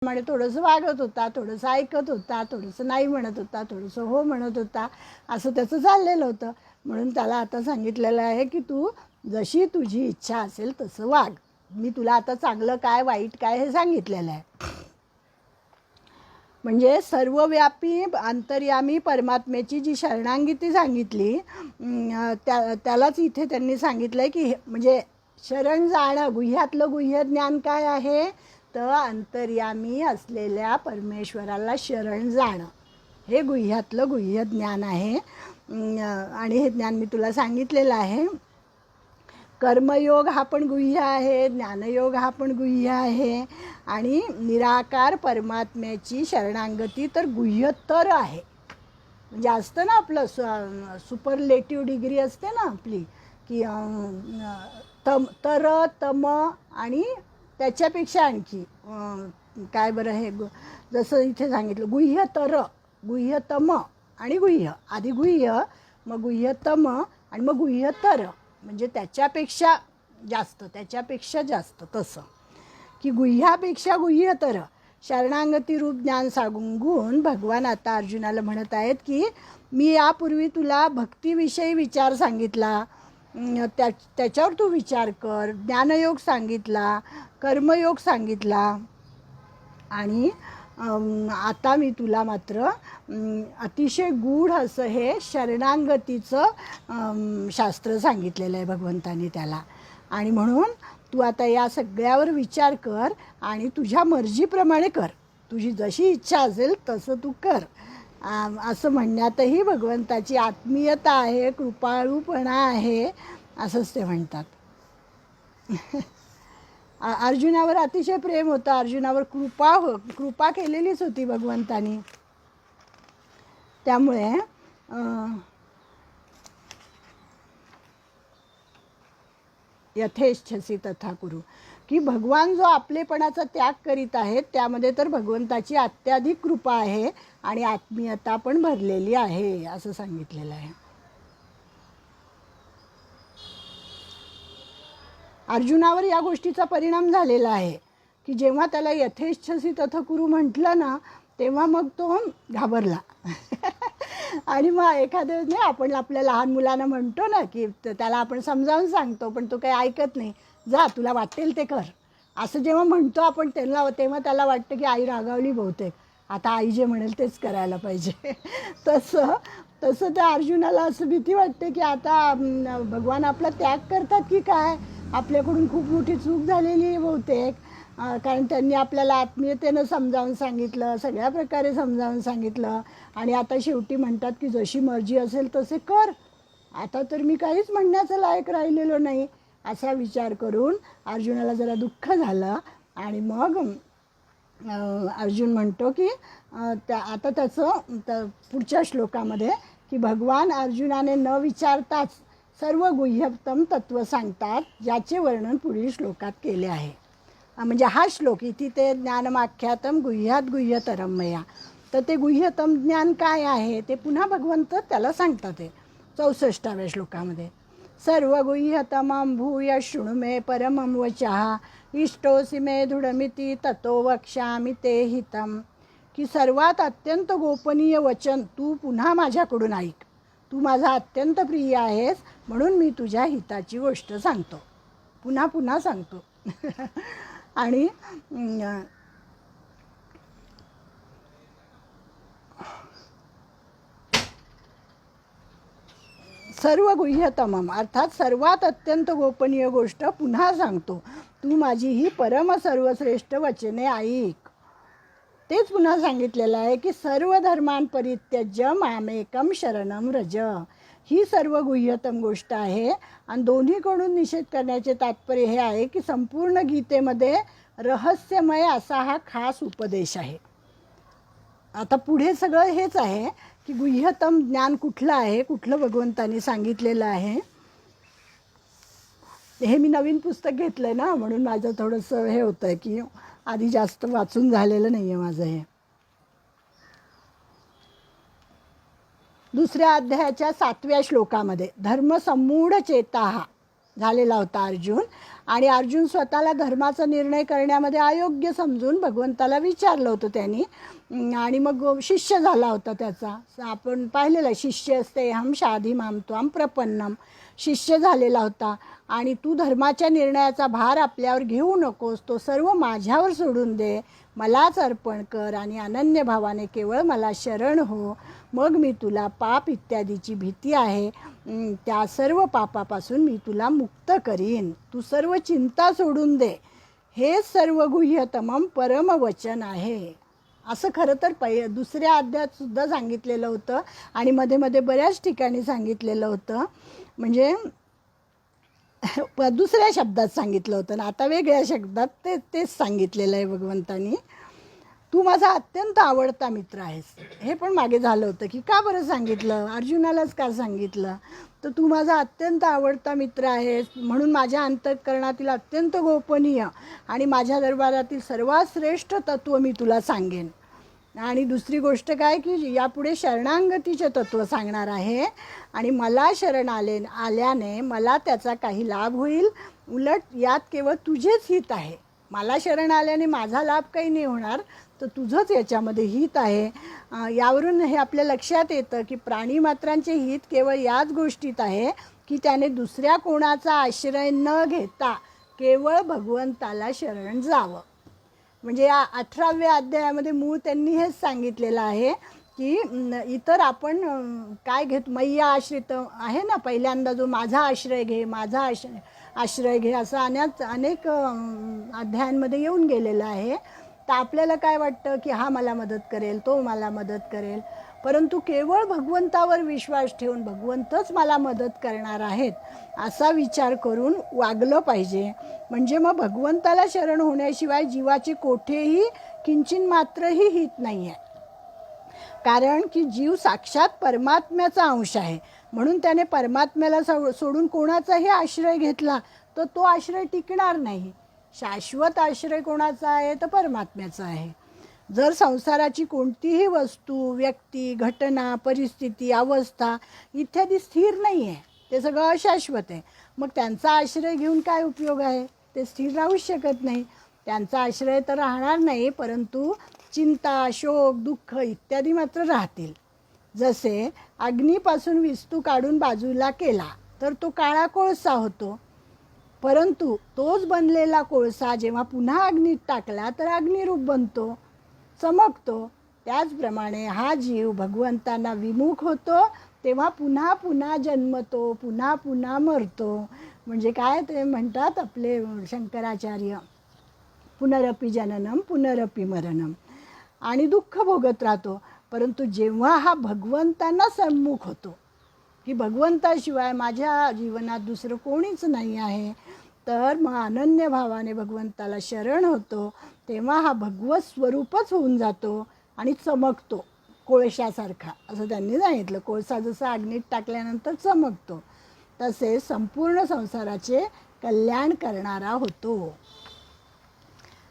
प्रमाणे थोडंसं वागत होता, थोडंसं ऐकत होता, थोडंसं नाही म्हणत होता, थोडंसं हो म्हणत होता, असं त्याचं चाललेलं होतं. म्हणून त्याला आता सांगितलेलं आहे की तू जशी तुझी इच्छा असेल तसं वाग. मी तुला आता चांगलं काय वाईट काय हे सांगितलेलं आहे. म्हणजे सर्वव्यापी अंतर्यामी परमात्म्याची जी शरणांगती सांगितली त्यालाच इथे त्यांनी सांगितलं आहे की म्हणजे शरण जाणं, गुह्यातलं गुह्य ज्ञान काय आहे तर अंतर्यामी असलेल्या परमेश्वराला शरण जाणं हे गुह्यातलं गुह्य ज्ञान आहे. आणि हे ज्ञान मी तुला सांगितलेलं आहे. कर्मयोग हा पण गुह्य आहे, ज्ञानयोग हा पण गुह्य आहे आणि निराकार परमात्म्याची शरणागती तर गुह्यतर आहे. म्हणजे असतं ना आपलं सुपरलेटिव्ह डिग्री असते ना आपली की तर तम आणि त्याच्यापेक्षा आणखी काय बरं हे जसं इथे सांगितलं गुह्यतर, गुह्यतम आणि गुह्य. आधी गुह्य, मग गुह्यतम आणि मग गुह्यतर. म्हणजे त्याच्यापेक्षा जास्त, त्याच्यापेक्षा जास्त, तसं की गुह्यापेक्षा गुह्यतर शरणागती रूप ज्ञान सांगून भगवान आता अर्जुनाला म्हणत आहेत की मी यापूर्वी तुला भक्तीविषयी विचार सांगितला, त्याच्यावर तू विचार कर. ज्ञानयोग सांगितला, कर्मयोग सांगितला आणि आता मी तुला मात्र अतिशय गूढ असं हे शरणागतीचं शास्त्र सांगितलेलं आहे भगवंतानी त्याला. आणि म्हणून तू आता या सगळ्यावर विचार कर आणि तुझ्या मर्जीप्रमाणे कर. तुझी जशी इच्छा असेल तसं तू कर. असं म्हणण्यातही भगवंताची आत्मीयता आहे, कृपाळूपणा आहे असंच ते म्हणतात. अर्जुनावर अतिशय प्रेम होतं, अर्जुनावर कृपा केलेलीच होती भगवंतानी. त्यामुळे यथेच्छसी तथा कुरु की भगवान जो आपलेपणाचा त्याग करीत आहेत त्यामध्ये तर भगवंताची अत्याधिक कृपा आहे आणि आत्मीयता पण भरलेली आहे असं सांगितलेलं आहे. अर्जुनावर या गोष्टीचा परिणाम झालेला आहे की जेव्हा त्याला यथेच्छसी तथा कुरु म्हटलं ना तेव्हा मग तो घाबरला. आणि मग एखाद्या नाही आपण आपल्या लहान मुलांना म्हणतो ना की त्याला आपण समजावून सांगतो पण तो काही ऐकत नाही, जा तुला वाटेल ते कर असं जेव्हा म्हणतो आपण त्यांना तेव्हा त्याला वाटतं की आई रागावली बहुतेक, आता आई जे म्हणेल तेच करायला पाहिजे. तसं त्या अर्जुनाला असं भीती वाटते की आता भगवान आपला त्याग करतात की काय, आपल्याकडून खूप मोठी चूक झालेली आहे बहुतेक. कारण त्यांनी आपल्याला आत्मीयतेनं समजावून सांगितलं, सगळ्या प्रकारे समजावून सांगितलं आणि आता शेवटी म्हणतात की जशी मर्जी असेल तसे कर, आता तर मी काहीच म्हणण्याचं लायक राहिलेलो नाही. असा विचार करून अर्जुनाला जरा दुःख झालं आणि मग अर्जुन म्हणतो की आता त्याचं पुढच्या श्लोकामध्ये की भगवान अर्जुनाने न विचारताच सर्व गुह्यतम तत्त्व सांगतात ज्याचे वर्णन पुढील श्लोकात केले आहे. म्हणजे हा श्लोक इथे ते ज्ञानमाख्यातम गुह्यात गुह्यतरम मया, तर ते गुह्यतम ज्ञान काय आहे ते पुन्हा भगवंत त्याला सांगतात. ते 64व्या श्लोकामध्ये सर्व गुह्यतमं भूय शृणु मे परमं वचः इष्टोसि मे दृढमिति ततो वक्ष्यामि ते हितम. की सर्वात अत्यंत गोपनीय वचन तू पुन्हा माझ्याकडून ऐक. तू माझा अत्यंत प्रिय आहेस म्हणून मी तुझ्या हिताची गोष्ट सांगतो, पुन्हा पुन्हा सांगतो. आणि सर्व गुह्यतमम अर्थात सर्वात अत्यंत गोपनीय गोष्ट पुन्हा सांगतो, तू माझी ही परम सर्वश्रेष्ठ वचने ऐक. तेच पुन्हा सांगितलेलं आहे की सर्व धर्मान् परित्यज्य मामेकम शरणम व्रज. ही सर्व गुह्यतम गोष्ट आहे आणि दोन्हीकडून निषेध करण्याचे तात्पर्य हे आहे की संपूर्ण गीतेमध्ये रहस्यमय असा हा खास उपदेश आहे. आता पुढे सगळं हेच आहे की गुह्यतम ज्ञान कुठलं आहे, कुठलं भगवंतानी सांगितलेलं आहे. हे मी नवीन पुस्तक घेतलं आहे ना म्हणून माझं थोडंसं हे होतं आहे की आधी जास्त वाचून झालेलं नाही आहे माझं. हे दुसऱ्या अध्यायाच्या 7व्या श्लोकामध्ये धर्मसम्मूढ चेताः झालेला होता अर्जुन आणि अर्जुन स्वतःला धर्माचा निर्णय करण्यामध्ये अयोग्य समजून भगवंताला विचारलं होतं त्यांनी, आणि मग शिष्य झाला होता त्याचा. आपण पाहिलेलं आहे, शिष्य असते हम शाधी मामतो हम प्रपन्नम, शिष्य झालेला होता. आणि तू धर्माच्या निर्णयाचा भार आपल्यावर घेऊ नकोस, तो सर्व माझ्यावर सोडून दे, मलाच अर्पण कर आणि अनन्य भावाने केवळ मला शरण हो. मग मी तुला पाप इत्यादीची भीती आहे त्या सर्व पापापासून मी तुला मुक्त करीन. तू सर्व चिंता सोडून दे. हे सर्व गुह्यतमम परमवचन आहे. असं खरं तर दुसऱ्या अध्यायात सुद्धा सांगितलेलं होतं आणि मध्ये मध्ये बऱ्याच ठिकाणी सांगितलेलं होतं. म्हणजे दुसऱ्या शब्दात सांगितलं होतं ना, आता वेगळ्या शब्दात तेच सांगितलेलं आहे भगवंतानी. तू माझा अत्यंत आवडता मित्र आहेस. हे पण मागे झालं होतं की का बरं सांगितलं, अर्जुनालाच का सांगितलं. तर तू माझा अत्यंत आवडता मित्र आहेस म्हणून माझ्या अंतःकरणातील अत्यंत गोपनीय आणि माझ्या दरबारातील सर्वात श्रेष्ठ तत्त्व मी तुला सांगेन. आणि दुसरी गोष्ट काय की यापुढे शरणागतीचे तत्त्व सांगणार आहे. आणि मला शरण आल्याने मला त्याचा काही लाभ होईल, उलट यात केवळ तुझेच हित आहे. मला शरण आल्याने माझा लाभ काही नाही होणार, तर तुझंच याच्यामध्ये हित आहे. यावरून हे आपल्या लक्षात येतं की प्राणीमात्रांचे हित केवळ याच गोष्टीत आहे की त्याने दुसऱ्या कोणाचा आश्रय न घेता केवळ भगवंताला शरण जावं. म्हणजे या 18व्या अध्यायामध्ये मूळ त्यांनी हेच सांगितलेलं आहे की इतर आपण काय घेत, मैया आश्रित आहे ना, पहिल्यांदा जो माझा आश्रय घे, माझा आश्रय घे असं अनेक अध्यायांमध्ये येऊन गेलेलं आहे. तर आपल्याला काय वाटतं की हा मला मदत करेल, तो मला मदत करेल, परंतु केवळ भगवंतावर विश्वास ठेवून भगवंतच मला मदत करणार आहेत असा विचार करून वागलं पाहिजे. म्हणजे मग भगवंताला शरण होण्याशिवाय जीवाचे कोठेही किंचित मात्रही हित नाही आहे. कारण की जीव साक्षात परमात्म्याचा अंश आहे, म्हणून त्याने परमात्म्याला सोडून कोणाचाही आश्रय घेतला तर तो आश्रय टिकणार नाही. शाश्वत आश्रय कोणाचा आहे तर परमात्म्याचा आहे. जर संसाराची कोणतीही वस्तू, व्यक्ती, घटना, परिस्थिती, अवस्था इत्यादी स्थिर नाही आहे, ते सगळं अशाश्वत आहे, मग त्यांचा आश्रय घेऊन काय उपयोग आहे. ते स्थिर राहू शकत नाही. त्यांचा आश्रय तर राहणार नाही, परंतु चिंता, शोक, दुःख इत्यादी मात्र राहतील. जसे अग्नीपासून विस्तू काढून बाजूला केला तर तो काळा कोळसा होतो, परंतु तोच बनलेला कोळसा जेव्हा पुन्हा अग्नीत टाकला तर अग्निरूप बनतो, चमकतो. त्याचप्रमाणे हा जीव भगवंतांना विमुख होतो तेव्हा पुन्हा पुन्हा जन्मतो, पुन्हा पुन्हा मरतो. म्हणजे काय ते म्हणतात आपले शंकराचार्य, पुनरपि जननम पुनरपि मरणम, आणि दुःख भोगत राहतो. परंतु जेव्हा हा भगवंतांना सम्मुख होतो की भगवंताशिवाय माझ्या जीवनात दुसरं कोणीच नाही आहे, तर मग अनन्य भावाने भगवंताला शरण होतो, तेव्हा हा भगवत स्वरूपच होऊन जातो आणि चमकतो कोळशासारखा. असं त्यांनी सांगितलं, कोळसा जसा अग्नीत टाकल्यानंतर चमकतो तसे संपूर्ण संसाराचे कल्याण करणारा होतो.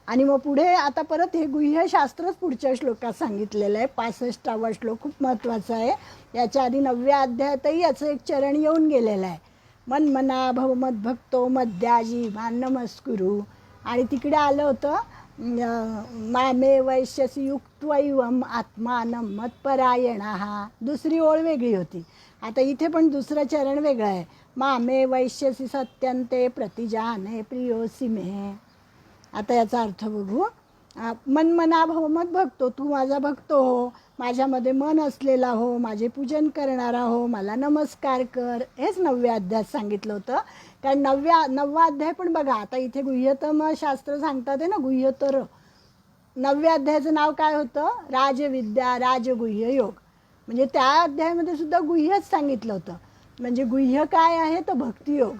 आणि मग पुढे आता परत हे गुह्यशास्त्रच पुढच्या श्लोकात सांगितलेलं आहे. 65वा श्लोक खूप महत्त्वाचा आहे. याच्या आधी 9व्या अध्यायातही याचं एक चरण येऊन गेलेलं आहे. मन्मना भव मद्भक्तो मद्याजी मान नमस्कुरु. आणि तिकडे आलं होतं मामे वैश्यसी युक्त्वैवम आत्मानं मत्परायणः. दुसरी ओळ वेगळी होती. आता इथे पण दुसरं चरण वेगळं आहे. मामे वैश्यसी सत्यंते प्रतिजाने प्रियोसी मे. आता याचा अर्थ बघू. मन्मना भव मत भक्तो, तू माझा भक्त हो, माझ्यामध्ये मन असलेला हो, माझे पूजन करणारा हो, मला नमस्कार कर. हेच 9व्या अध्यायात सांगितलं होतं. कारण 9वा अध्याय पण बघा, आता इथे गुह्यतम शास्त्र सांगतात आहे ना, गुह्यतर. 9व्या अध्यायाचं नाव काय होतं, राजविद्या राजगुह्य योग. म्हणजे त्या अध्यायामध्ये सुद्धा गुह्यच सांगितलं होतं. म्हणजे गुह्य काय आहे तर भक्तियोग,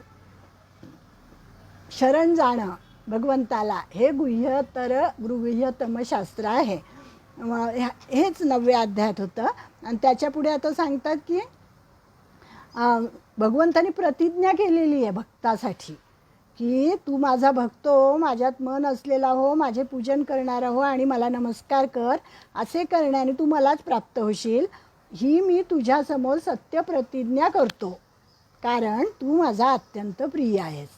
शरण जाणं भगवंताला, हे गुह्यतम शास्त्र आहे. हेच 9व्या अध्यायात होतं. आणि त्याच्या पुढे आता सांगतात की भगवंतानी प्रतिज्ञा केलेली आहे भक्तासाठी की तू माझा भक्त हो, माझ्यात मन असलेला हो, माझे पूजन करणारा हो आणि मला नमस्कार कर. असे करण्याने तू मलाच प्राप्त होशील, ही मी तुझ्यासमोर सत्य प्रतिज्ञा करतो, कारण तू माझा अत्यंत प्रिय आहेस.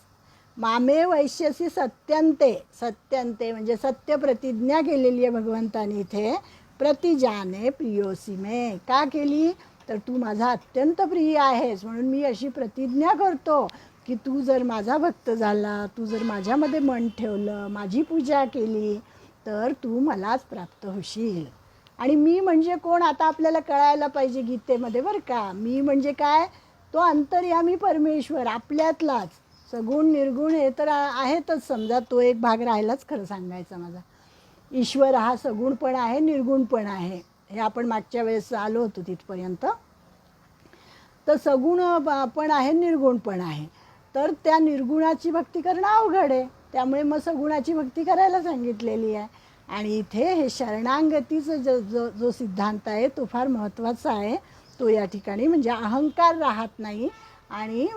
मामे वैश्यसी सत्यंते, सत्यंते म्हणजे सत्य प्रतिज्ञा केलेली आहे भगवंतानी इथे. प्रतिजाने प्रियोसी मे, का केली तर तू माझा अत्यंत प्रिय आहेस म्हणून मी अशी प्रतिज्ञा करतो की तू जर माझा भक्त झाला, तू जर माझ्यामध्ये मन ठेवलं, माझी पूजा केली तर तू मलाच प्राप्त होशील. आणि मी म्हणजे कोण आता आपल्याला कळायला पाहिजे गीतेमध्ये बरं का. मी म्हणजे काय, तो अंतर्यामी परमेश्वर आपल्यातलाच. सगुण निर्गुण हे तर आहेतच, समजा तो एक भाग राहिलाच खरं सांगायचा माझा. ईश्वर हा सगुण पण आहे, निर्गुण पण आहे, हे आपण मागच्या वेळेस आलो होतो तिथपर्यंत. तर सगुण पण आहे, निर्गुण पण आहे. तर त्या निर्गुणाची भक्ती करणं अवघड आहे, त्यामुळे मग सगुणाची भक्ती करायला सांगितलेली आहे. आणि इथे हे शरणांगतीचं जो सिद्धांत आहे तो फार महत्त्वाचा आहे. तो या ठिकाणी म्हणजे अहंकार राहत नाही आणि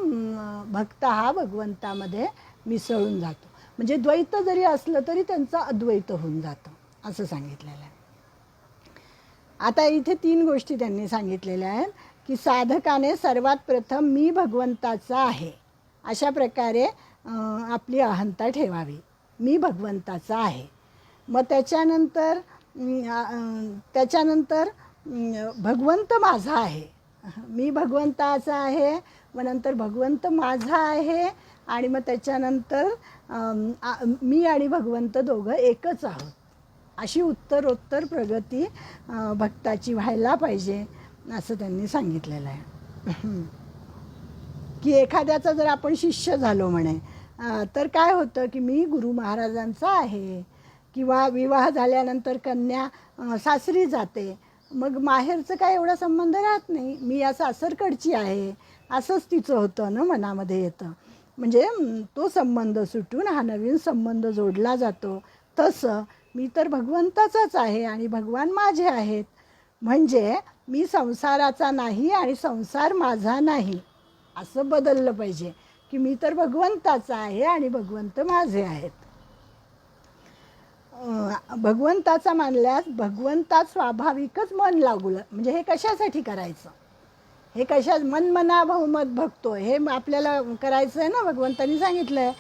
भक्त हा भगवंतामध्ये मिसळून जातो. म्हणजे द्वैत जरी असलं तरी त्यांचं अद्वैत होऊन जातं असं सांगितलेलं आहे. आता इथे 3 गोष्टी त्यांनी सांगितलेल्या आहेत की साधकाने सर्वात प्रथम मी भगवंताचा आहे अशा प्रकारे आपली अहंता ठेवावी. मी भगवंताचा आहे. मग त्याच्यानंतर भगवंत माझा आहे. मी भगवंताचा आहे, मग नंतर भगवंत माझा आहे, आणि मग त्याच्यानंतर मी आणि भगवंत दोघं एकच आहोत. अशी उत्तरोत्तर प्रगती भक्ताची व्हायला पाहिजे असं त्यांनी सांगितलेलं आहे. की एखाद्याचा जर आपण शिष्य झालो म्हणे तर काय होतं की मी गुरु महाराजांचा आहे, किंवा विवाह झाल्यानंतर कन्या सासरी जाते, मग माहेरचं काय एवढा संबंध राहत नाही, मी या सासरकडची आहे असंच तिचं होतं ना, मनामध्ये येतं. म्हणजे तो संबंध सुटून हा नवीन संबंध जोडला जातो. तसं मी तर भगवंताचाच आहे आणि भगवान माझे आहेत. म्हणजे मी संसाराचा नाही आणि संसार माझा नाही असं बदललं पाहिजे की मी तर भगवंताचा आहे आणि भगवंत माझे आहेत. भगवंताचा मानल्यास भगवंतात स्वाभाविकच मन लागू. म्हणजे हे कशासाठी करायचं, हे मना बहुमत भक्तो हे आपल्याला करायचं आहे ना, भगवंतांनी सांगितलं आहे.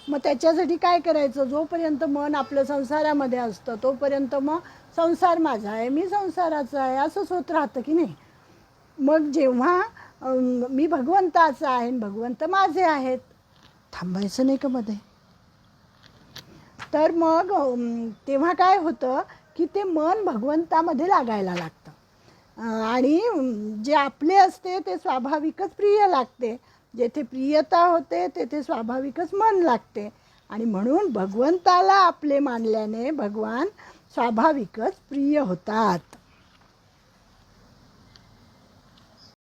मग त्याच्यासाठी काय करायचं, जोपर्यंत मन आपलं संसारामध्ये असतं तोपर्यंत मग संसार माझा आहे, मी संसाराचा आहे असंच होत राहतं की नाही. मग जेव्हा मी भगवंताचा आहे, भगवंत माझे आहेत, थांबायचं नाही का मध्ये, तर मग तेव्हा काय होतं की ते मन भगवंतामध्ये लागायला लागतं आणि जे आपले असते ते स्वाभाविकच प्रिय लागते. जेथे प्रियता होते तेथे स्वाभाविकच मन लागते आणि म्हणून भगवंताला आपले मानल्याने भगवान स्वाभाविकच प्रिय होतात.